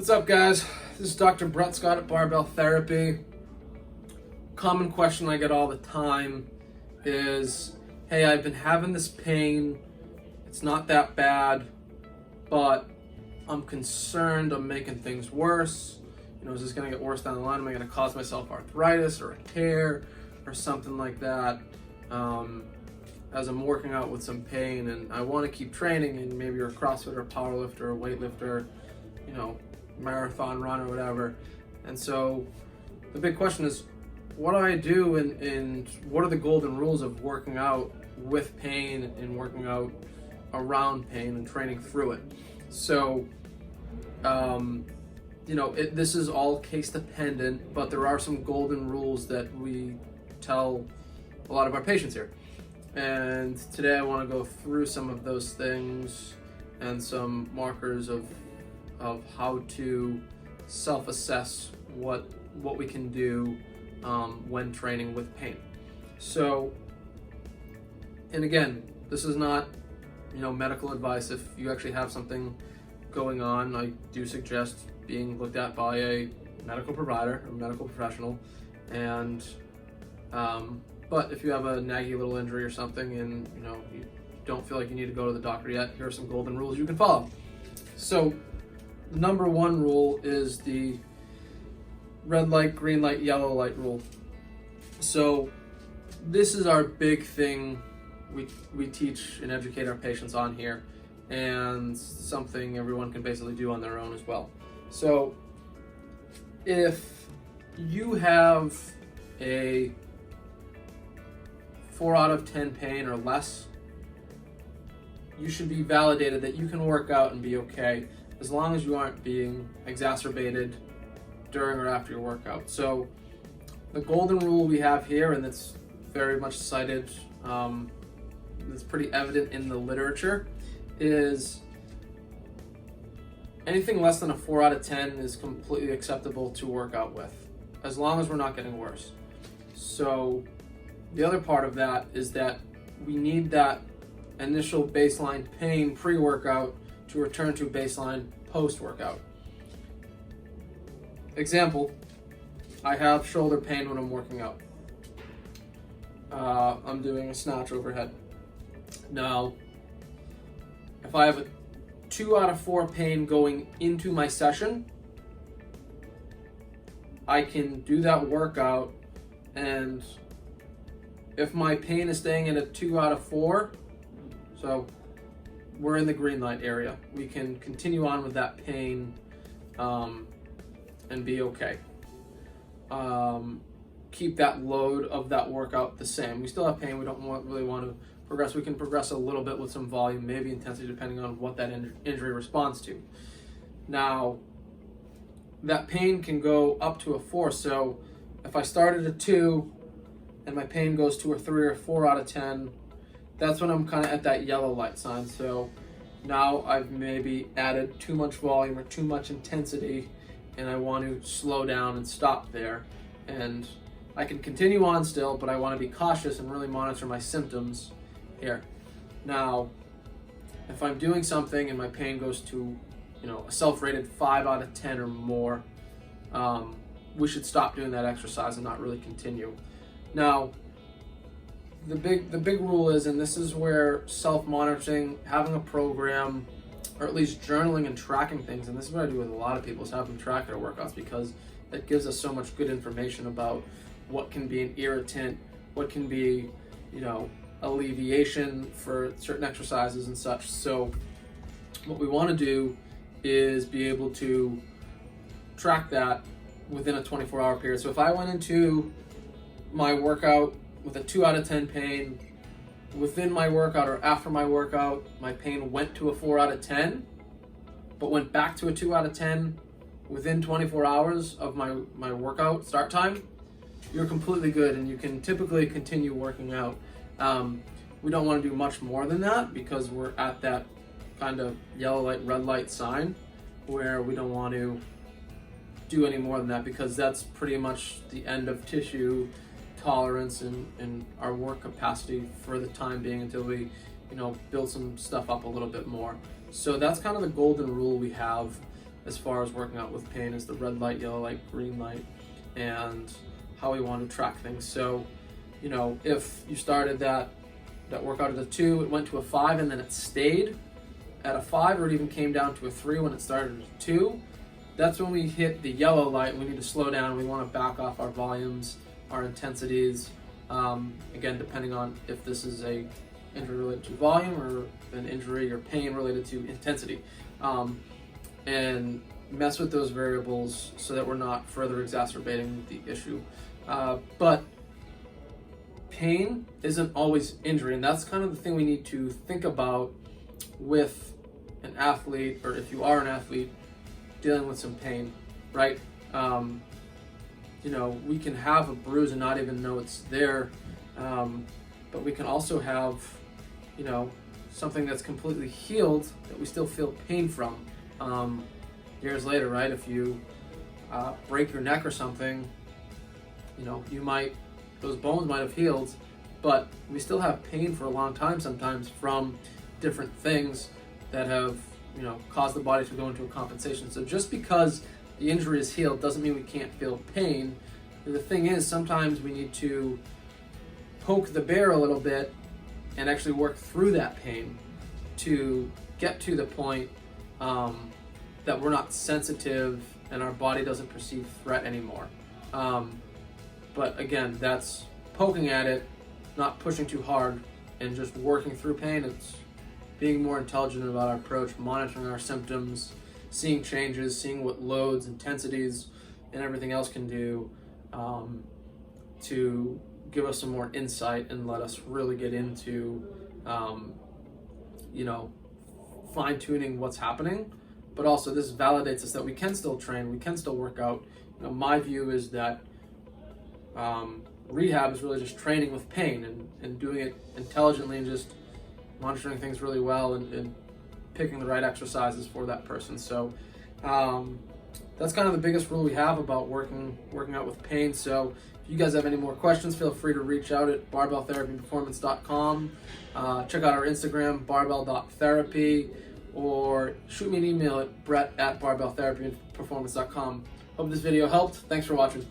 What's up, guys? This is Dr. Brett Scott at Barbell Therapy. Common question I get all the time is, hey, I've been having this pain. It's not that bad, but I'm concerned I'm making things worse. Is this going to get worse down the line? Am I going to cause myself arthritis or a tear or something like that? As I'm working out with some pain and I want to keep training, and maybe you're a CrossFitter, powerlifter, weightlifter, marathon runner, whatever. And so the big question is, what do I do and what are the golden rules of working out with pain and working out around pain and training through it? So, this is all case dependent, but there are some golden rules that we tell a lot of our patients here. And today I want to go through some of those things and some markers of how to self-assess what we can do when training with pain. So, and again, this is not medical advice. If you actually have something going on, I do suggest being looked at by a medical provider or medical professional. And but if you have a naggy little injury or something and you don't feel like you need to go to the doctor yet, here are some golden rules you can follow. So the number one rule is the red light, green light, yellow light rule. So this is our big thing we teach and educate our patients on here, and something everyone can basically do on their own as well. So if you have a 4 out of 10 pain or less, you should be validated that you can work out and be okay, as long as you aren't being exacerbated during or after your workout. So the golden rule we have here, and it's very much cited, it's pretty evident in the literature, is anything less than a 4 out of 10 is completely acceptable to work out with, as long as we're not getting worse. So the other part of that is that we need that initial baseline pain pre-workout to return to baseline post-workout. Example, I have shoulder pain when I'm working out. I'm doing a snatch overhead. Now, if I have a 2 out of 4 pain going into my session, I can do that workout, and if my pain is staying at a 2 out of 4, so we're in the green light area, we can continue on with that pain and be okay. Keep that load of that workout the same. We still have pain. We don't really want to progress. We can progress a little bit with some volume, maybe intensity, depending on what that injury responds to. Now, that pain can go up to a 4. So if I started at 2 and my pain goes to a 3 or 4 out of 10, that's when I'm kind of at that yellow light sign. So now I've maybe added too much volume or too much intensity, and I want to slow down and stop there. And I can continue on still, but I want to be cautious and really monitor my symptoms here. Now, if I'm doing something and my pain goes to, a self-rated 5 out of 10 or more, we should stop doing that exercise and not really continue. Now, the big rule is, and this is where self-monitoring, having a program, or at least journaling and tracking things, and this is what I do with a lot of people, is have them track their workouts, because it gives us so much good information about what can be an irritant, what can be, alleviation for certain exercises and such. So what we want to do is be able to track that within a 24-hour period. So if I went into my workout with a 2 out of 10 pain, within my workout or after my workout, my pain went to a 4 out of 10, but went back to a 2 out of 10 within 24 hours of my workout start time, you're completely good, and you can typically continue working out. We don't want to do much more than that, because we're at that kind of yellow light, red light sign, where we don't want to do any more than that, because that's pretty much the end of tissue tolerance and our work capacity for the time being, until we build some stuff up a little bit more. So that's kind of the golden rule we have. as far as working out with pain is the red light, yellow light, green light, and how we want to track things. So, you know, if you started that workout at a 2, it went to a 5, and then it stayed at a 5, or it even came down to a 3 when it started at a 2, that's when we hit the yellow light. We need to slow down. We want to back off our volumes, our intensities. Again, depending on if this is a injury related to volume or an injury or pain related to intensity. And mess with those variables so that we're not further exacerbating the issue. But pain isn't always injury, and that's kind of the thing we need to think about with an athlete, or if you are an athlete dealing with some pain, right? You know, we can have a bruise and not even know it's there, but we can also have, you know, something that's completely healed that we still feel pain from years later, right? If you break your neck or something, you know, those bones might have healed, but we still have pain for a long time sometimes from different things that have, you know, caused the body to go into a compensation. So just because the injury is healed doesn't mean we can't feel pain. The thing is, sometimes we need to poke the bear a little bit and actually work through that pain to get to the point that we're not sensitive and our body doesn't perceive threat anymore. But again, that's poking at it, not pushing too hard, and just working through pain. It's being more intelligent about our approach, monitoring our symptoms, seeing changes, seeing what loads, intensities, and everything else can do to give us some more insight and let us really get into, you know, fine-tuning what's happening. But also this validates us that we can still train, we can still work out. You know, my view is that rehab is really just training with pain and doing it intelligently and just monitoring things really well and picking the right exercises for that person. So that's kind of the biggest rule we have about working out with pain. So if you guys have any more questions, feel free to reach out at barbelltherapyperformance.com. Check out our Instagram, barbell.therapy, or shoot me an email at brett@barbelltherapyperformance.com. Hope this video helped. Thanks for watching.